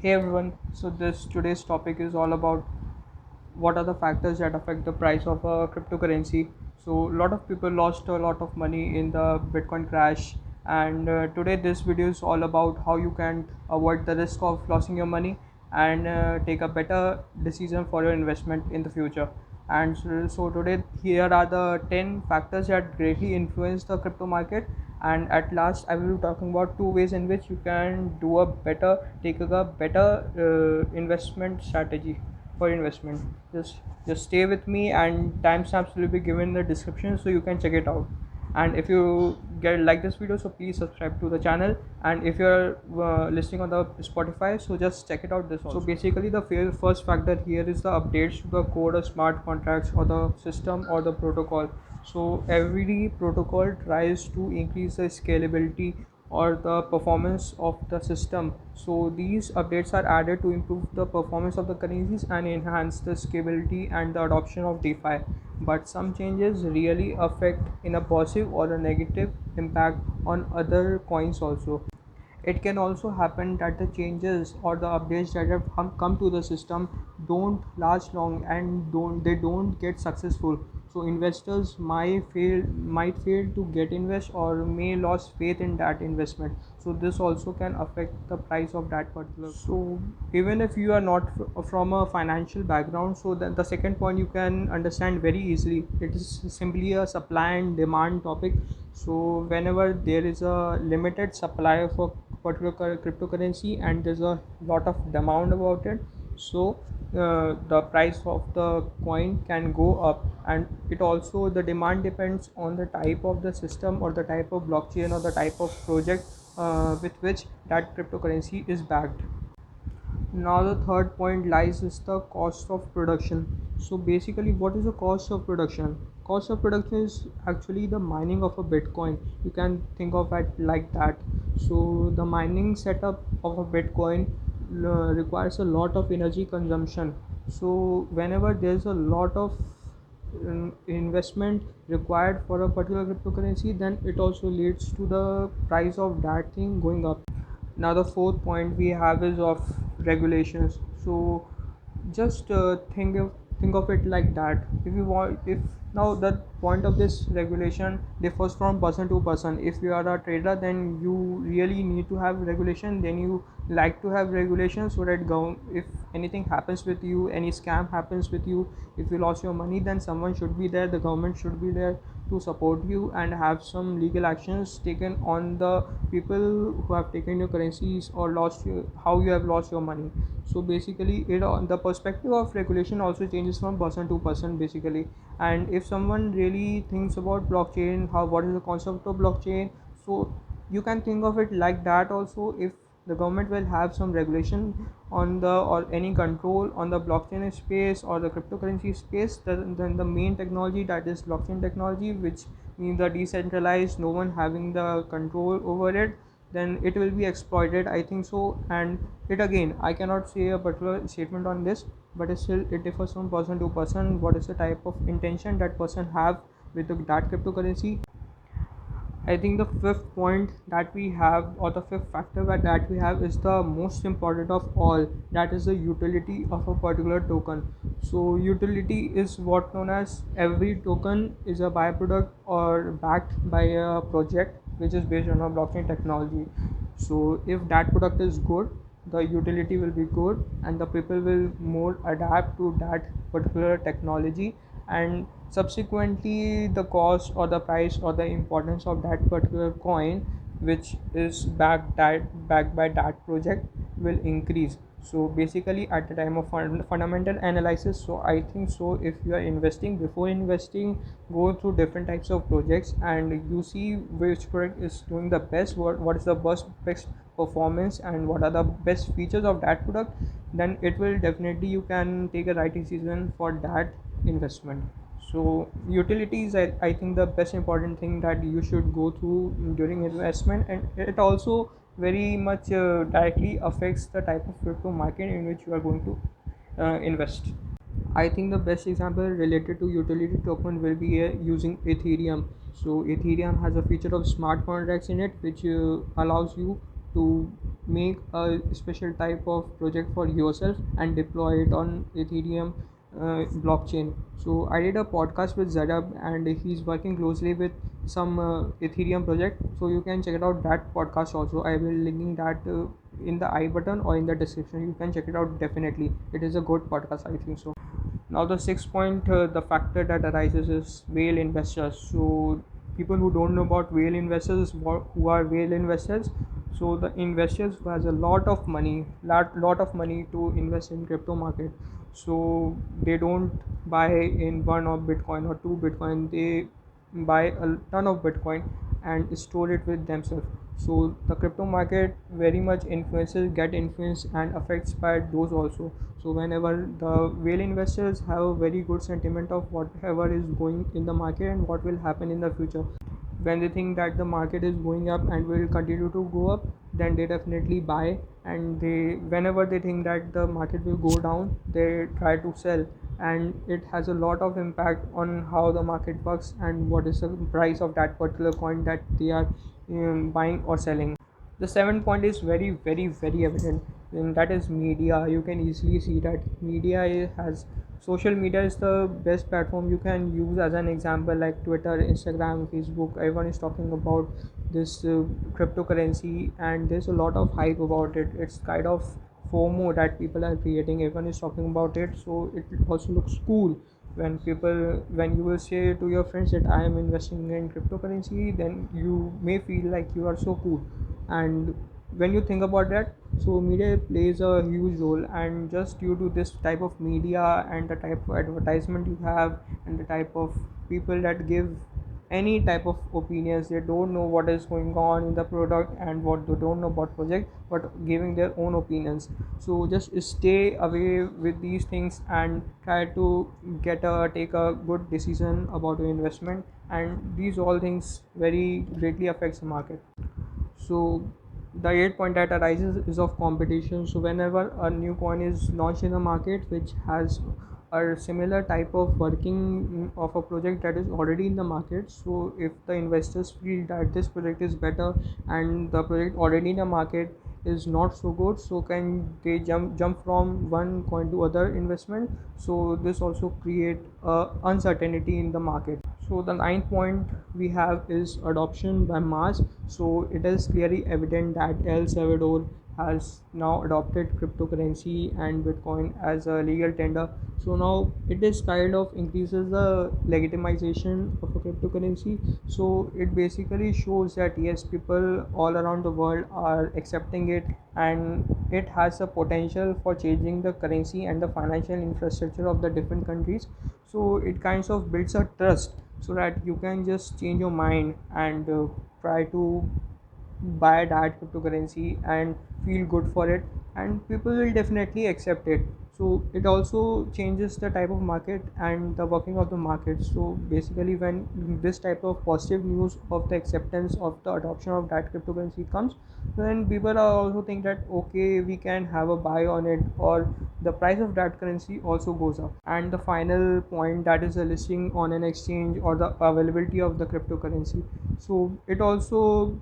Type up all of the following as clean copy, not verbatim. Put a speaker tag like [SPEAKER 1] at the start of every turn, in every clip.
[SPEAKER 1] Hey everyone, so this today's topic is all about what are the factors that affect the price of a cryptocurrency. So a lot of people lost a lot of money in the Bitcoin crash, and today this video is all about how you can avoid the risk of losing your money and take a better decision for your investment in the future. And so today here are the 10 factors that greatly influence the crypto market, and at last I will be talking about two ways in which you can do a better take a better investment strategy for investment. Just stay with me, and timestamps will be given in the description so you can check it out. And if you get like this video, so please subscribe to the channel. And if you're listening on the Spotify, so just check it out this also. So basically the first factor here is the updates to the code or smart contracts or the system or the protocol. So every protocol tries to increase the scalability or the performance of the system. So these updates are added to improve the performance of the currencies and enhance the scalability and the adoption of DeFi. But some changes really affect in a positive or a negative impact on other coins also. It can also happen that the changes or the updates that have come to the system don't last long and don't get successful. So investors might fail to get invest or may lose faith in that investment. So this also can affect the price of that particular. So even if you are not from a financial background, so then the second point you can understand very easily. It is simply a supply and demand topic. So whenever there is a limited supply of a particular cryptocurrency and there's a lot of demand about it, so the price of the coin can go up. And it also, the demand depends on the type of the system or the type of blockchain or the type of project with which that cryptocurrency is backed. Now the third point lies is the cost of production. So basically, what is the cost of production? Cost of production is actually the mining of a Bitcoin. You can think of it like that. So the mining setup of a Bitcoin requires a lot of energy consumption. So whenever there's a lot of investment required for a particular cryptocurrency, then it also leads to the price of that thing going up. Now the fourth point we have is of regulations. So just think of it like that. If you want, if now the point of this regulation differs from person to person. If you are a trader, then you really need to have regulation. Then you like to have regulations so that if anything happens with you, any scam happens with you, if you lost your money, then someone should be there, the government should be there to support you and have some legal actions taken on the people who have taken your currencies or how you have lost your money. So basically it on the perspective of regulation also changes from person to person basically. And if someone really thinks about blockchain, how what is the concept of blockchain, so you can think of it like that also. If the government will have some regulation on the or any control on the blockchain space or the cryptocurrency space, then the main technology, that is blockchain technology, which means the decentralized, no one having the control over it, then it will be exploited, I think so. And it again, I cannot say a particular statement on this, but still it differs from person to person what is the type of intention that person have with that cryptocurrency. I think the fifth point that we have, or the fifth factor that we have, is the most important of all. That is the utility of a particular token. So, utility is what known as every token is a byproduct or backed by a project which is based on a blockchain technology. So, if that product is good, the utility will be good, and the people will more adapt to that particular technology, and subsequently the cost or the price or the importance of that particular coin which is backed by that project will increase. So basically at the time of fundamental analysis, so I think so, if you are investing, before investing, go through different types of projects and you see which project is doing the best, what is the best performance and what are the best features of that product, then it will definitely, you can take a right decision for that investment. So utility is, I think, the best important thing that you should go through during investment, and it also very much directly affects the type of crypto market in which you are going to invest. I think the best example related to utility token will be using Ethereum. So Ethereum has a feature of smart contracts in it, which allows you to make a special type of project for yourself and deploy it on Ethereum blockchain. So I did a podcast with Zadab, and he's working closely with some Ethereum project. So you can check it out that podcast also. I will linking that in the I button or in the description. You can check it out definitely. It is a good podcast, I think so. Now the sixth point, the factor that arises is whale investors. So people who don't know about whale investors, who are whale investors. So the investors who has a lot of money to invest in crypto market. So they don't buy in one of Bitcoin or two Bitcoin. They buy a ton of Bitcoin and store it with themselves. So the crypto market very much get influenced and affects by those also. So whenever the whale investors have a very good sentiment of whatever is going in the market and what will happen in the future, when they think that the market is going up and will continue to go up, then they definitely buy. And they, whenever they think that the market will go down, they try to sell. And it has a lot of impact on how the market works and what is the price of that particular coin that they are buying or selling. The seventh point is very evident, and that is media. You can easily see that has social media is the best platform you can use. As an example, like Twitter, Instagram, Facebook, everyone is talking about this cryptocurrency, and there's a lot of hype about it. It's kind of FOMO that people are creating. Everyone is talking about it, so it also looks cool. When you will say to your friends that I am investing in cryptocurrency, then you may feel like you are so cool. And when you think about that, so media plays a huge role. And just due to this type of media and the type of advertisement you have and the type of people that give any type of opinions, they don't know what is going on in the product and what they don't know about project, but giving their own opinions. So just stay away with these things and try to take a good decision about your investment. And these all things very greatly affects the market. So the eighth point that arises is of competition. So whenever a new coin is launched in the market which has a similar type of working of a project that is already in the market, so if the investors feel that this project is better and the project already in the market is not so good, so can they jump from one coin to other investment. So this also create uncertainty in the market. So the ninth point we have is adoption by mass. So it is clearly evident that El Salvador has now adopted cryptocurrency and Bitcoin as a legal tender. So now it is kind of increases the legitimization of a cryptocurrency. So it basically shows that yes, people all around the world are accepting it, and it has a potential for changing the currency and the financial infrastructure of the different countries. So it kinds of builds a trust so that you can just change your mind and try to buy that cryptocurrency and feel good for it, and people will definitely accept it. So it also changes the type of market and the working of the market. So basically when this type of positive news of the acceptance of the adoption of that cryptocurrency comes, then people are also think that okay, we can have a buy on it, or the price of that currency also goes up. And the final point, that is a listing on an exchange or the availability of the cryptocurrency. So it also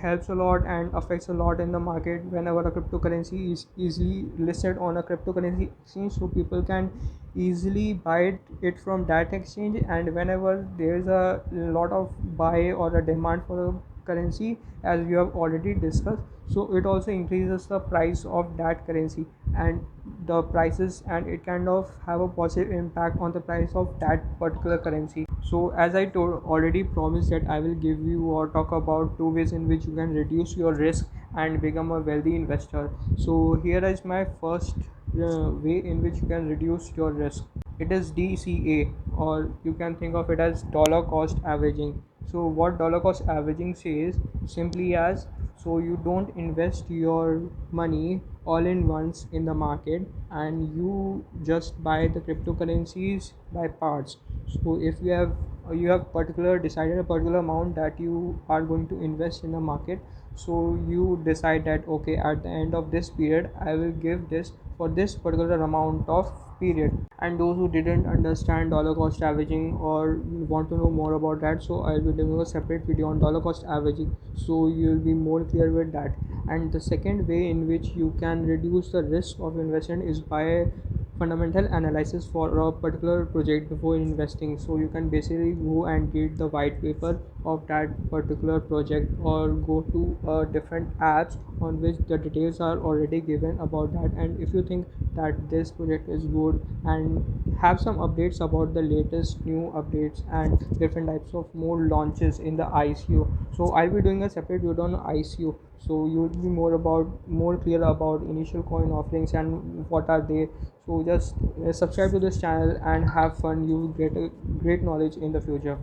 [SPEAKER 1] helps a lot and affects a lot in the market whenever a cryptocurrency is easily listed on a cryptocurrency exchange, so people can easily buy it from that exchange. And whenever there is a lot of buy or a demand for a currency, as we have already discussed, so it also increases the price of that currency and the prices, and it kind of have a positive impact on the price of that particular currency. So as I told already promised that I will give you or talk about two ways in which you can reduce your risk and become a wealthy investor. So here is my first way in which you can reduce your risk. It is DCA, or you can think of it as dollar cost averaging. So what dollar cost averaging says simply as, so you don't invest your money all in once in the market, and you just buy the cryptocurrencies by parts. So if you have particular decided a particular amount that you are going to invest in the market, So you decide that okay, at the end of this period I will give this for this particular amount of period. And those who didn't understand dollar cost averaging or want to know more about that, so I'll be doing a separate video on dollar cost averaging, so you'll be more clear with that. And the second way in which you can reduce the risk of investment is by fundamental analysis for a particular project before investing. So you can basically go and read the white paper of that particular project, or go to different apps on which the details are already given about that. And if you think that this project is good and have some updates about the latest new updates and different types of more launches in the ICO, so I'll be doing a separate video on ICO, so you'll be more clear about initial coin offerings and what are they. So just subscribe to this channel and have fun, you will get a great knowledge in the future.